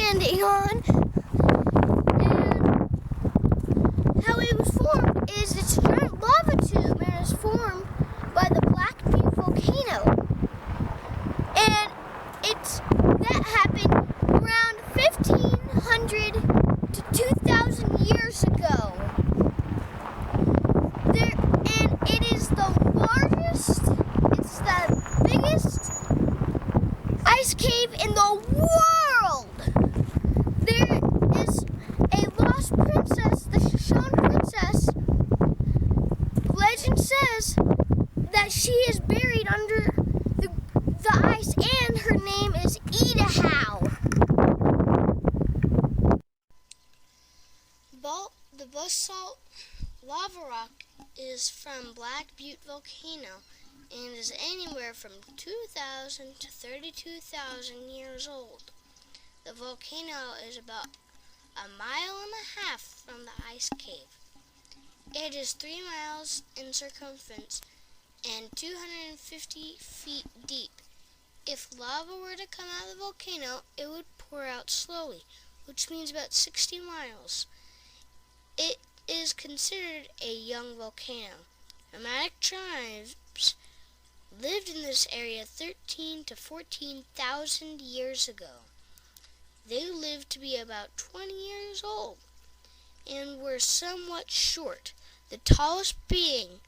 standing on. And how it was formed is it's a giant lava tube and it's formed by the Black Butte volcano. And that happened around 1,500 to 2,000 years ago. And it is the largest, it's the biggest ice cave in the world. There is a lost princess, the Shoshone princess. Legend says that she is buried under the ice, and her name is Idaho. The basalt lava rock is from Black Butte volcano and is anywhere from 2,000 to 32,000 years old. The volcano is about 1.5 miles from the ice cave. It is 3 miles in circumference and 250 feet deep. If lava were to come out of the volcano, it would pour out slowly, which means about 60 miles. It is considered a young volcano. Nomadic tribes lived in this area 13 to 14,000 years ago. They lived to be about 20 years old and were somewhat short, the tallest being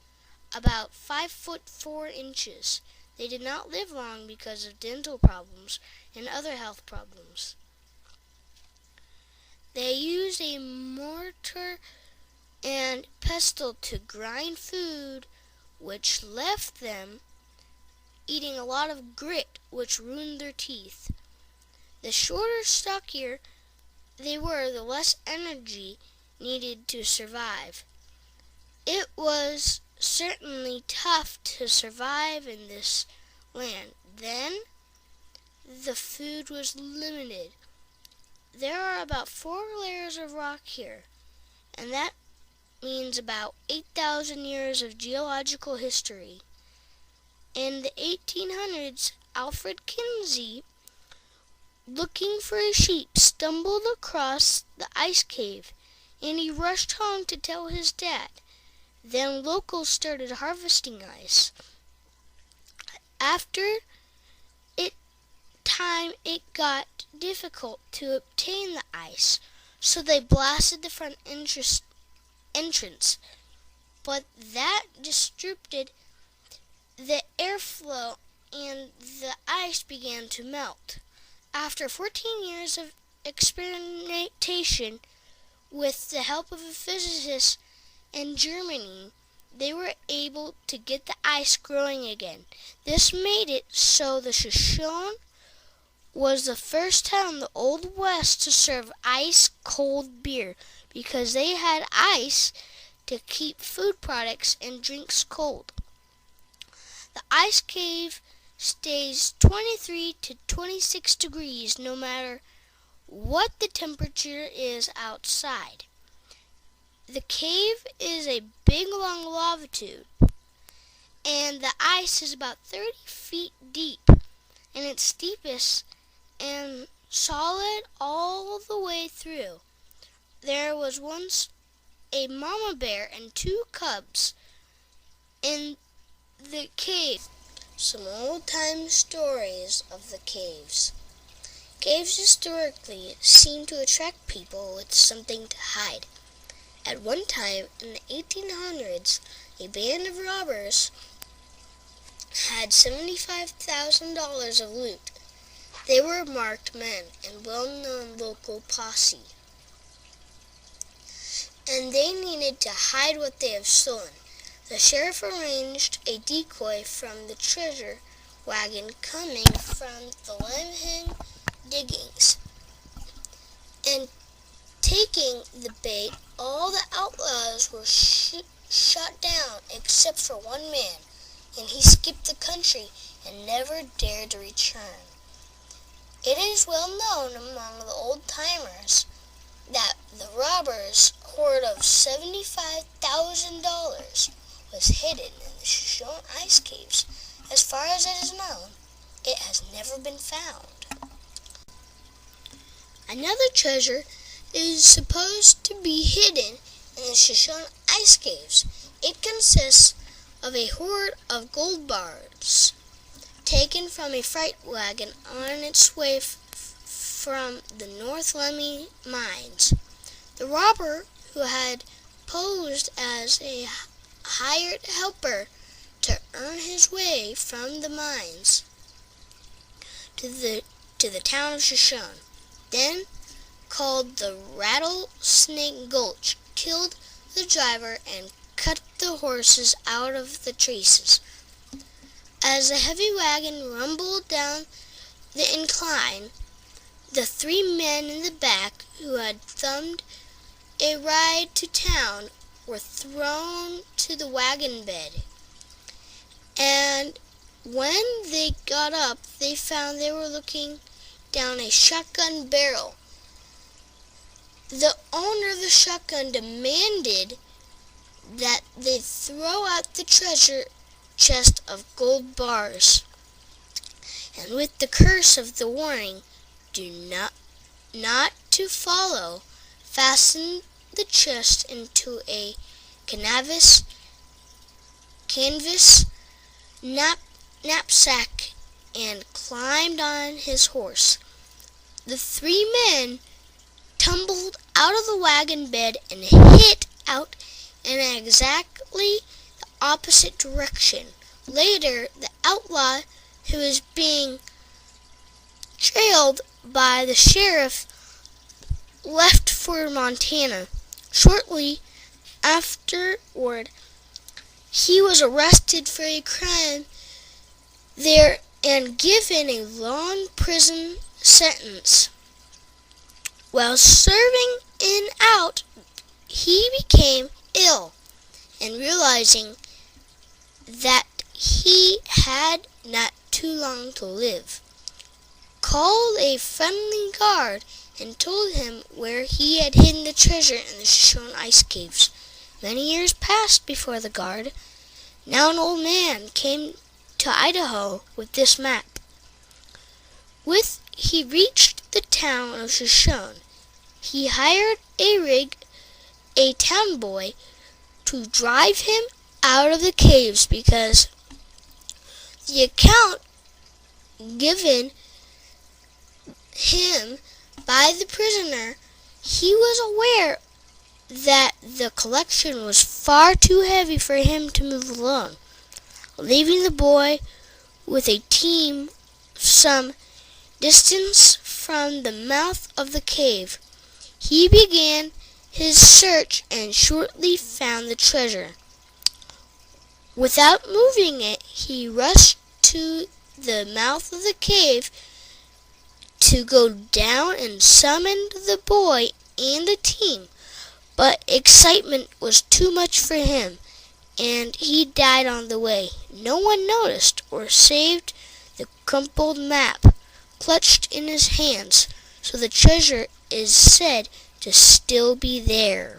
about 5'4". They did not live long because of dental problems and other health problems. They used a mortar and pestle to grind food, which left them eating a lot of grit, which ruined their teeth. The shorter, stockier they were, the less energy needed to survive. It was certainly tough to survive in this land. Then, the food was limited. There are about 4 layers of rock here, and that means about 8,000 years of geological history. In the 1800s, Alfred Kinsey, looking for a sheep, stumbled across the ice cave, and he rushed home to tell his dad. Then locals started harvesting ice. After it got difficult to obtain the ice, so they blasted the front entrance, but that disrupted the airflow and the ice began to melt. After 14 years of experimentation with the help of a physicist in Germany, they were able to get the ice growing again. This made it so the Shoshone was the first town in the Old West to serve ice-cold beer because they had ice to keep food products and drinks cold. The ice cave stays 23 to 26 degrees no matter what the temperature is outside. The cave is a big long lava tube, and the ice is about 30 feet deep, and it's steepest and solid all the way through. There was once a mama bear and 2 cubs in the cave. Some old-time stories of the caves. Caves historically seem to attract people with something to hide. At one time in the 1800s, a band of robbers had $75,000 of loot. They were marked men and well-known local posse, and they needed to hide what they have stolen. The sheriff arranged a decoy from the treasure wagon coming from the Wiliam diggings, and taking the bait, all the outlaws were shot down except for one man, and he skipped the country and never dared to return. It is well known among the old-timers that the robbers' hoard of $75,000 was hidden in the Shoshone ice caves. As far as it is known, it has never been found. I Another treasure is supposed to be hidden in the Shoshone ice caves. It consists of a hoard of gold bars taken from a freight wagon on its way from the North Lemmy mines. The robber, who had posed as a hired helper to earn his way from the mines to the town of Shoshone, then called the Rattlesnake Gulch, killed the driver, and cut the horses out of the traces. As the heavy wagon rumbled down the incline, the 3 men in the back who had thumbed a ride to town were thrown to the wagon bed. And when they got up, they found they were looking down a shotgun barrel. The owner of the shotgun demanded that they throw out the treasure chest of gold bars, and with the curse of the warning, "Do not to follow," fastened the chest into a canvas knapsack and climbed on his horse. The 3 men tumbled out of the wagon bed and hit out in exactly the opposite direction. Later, the outlaw, who was being trailed by the sheriff, left for Montana. Shortly afterward, he was arrested for a crime there and given a long prison sentence. While serving out, he became ill, and realizing that he had not too long to live, called a friendly guard and told him where he had hidden the treasure in the Shoshone ice caves. Many years passed before the guard, now an old man, came to Idaho with this map. He reached the town of Shoshone. He hired a town boy, to drive him out of the caves, because the account given him by the prisoner, he was aware that the collection was far too heavy for him to move alone. Leaving the boy with a team some distance from the mouth of the cave, he began his search and shortly found the treasure. Without moving it, he rushed to the mouth of the cave to go down and summoned the boy and the team. But excitement was too much for him, and he died on the way. No one noticed or saved the crumpled map clutched in his hands, so the treasure is said to still be there.